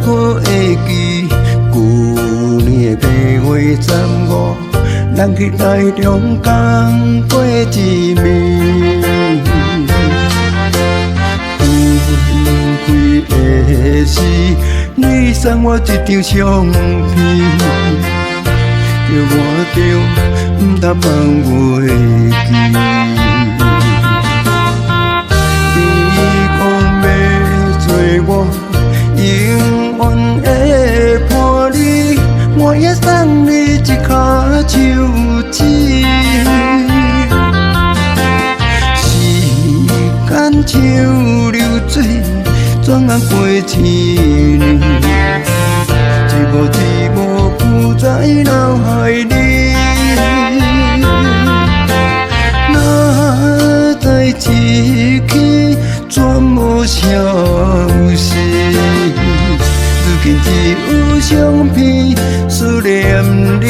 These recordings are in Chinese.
可会记，旧年的8月15，咱去台中共过一暝。分开的时，你送我一张相片，叫我着不通放袂记。你讲要做我永远的伴侣，我也送你一颗手指。时间像流水，转眼过一年，一幕一幕浮在脑海里。哪知一去全无消息，如今只有相片思念你。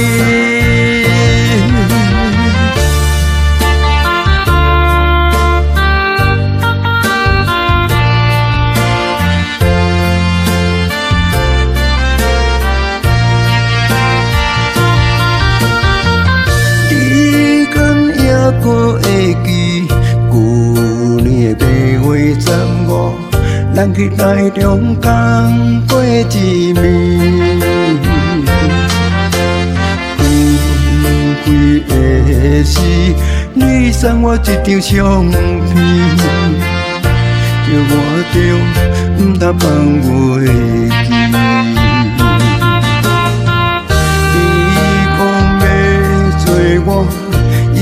可会记，旧年的8月15，咱去台中共过一暝。分开的时，你送我一张相片，叫我着不通放袂记。你讲要做我永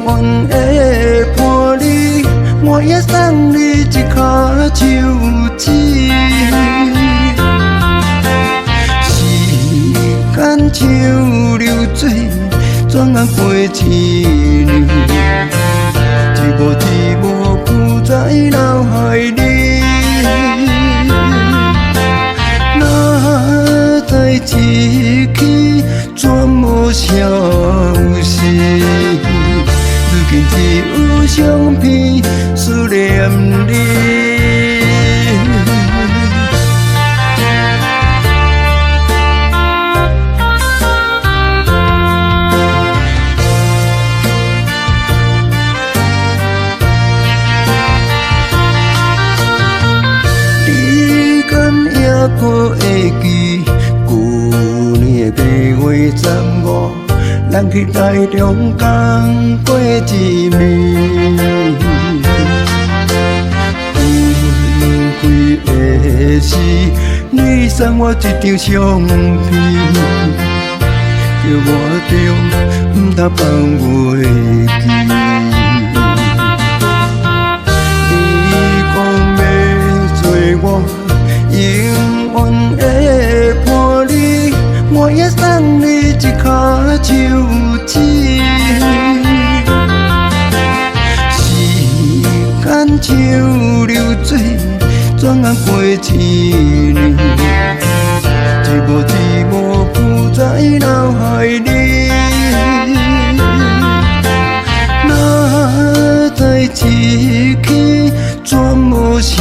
远的伴侣，我也送你一颗手指。时间像流水，转眼过一年，一幕一幕浮在脑海里。哪知一去全无消息，如今只有相片思念你。你敢也可会记，旧年的8月15，咱去台中共过一暝。分开的时，你送我一张相片，叫我着不通放袂记。你讲要做我永远的伴侣，我也送你一颗手指。时间像流水，转眼过一年，一幕一幕浮在脑海里。哪知一去全无消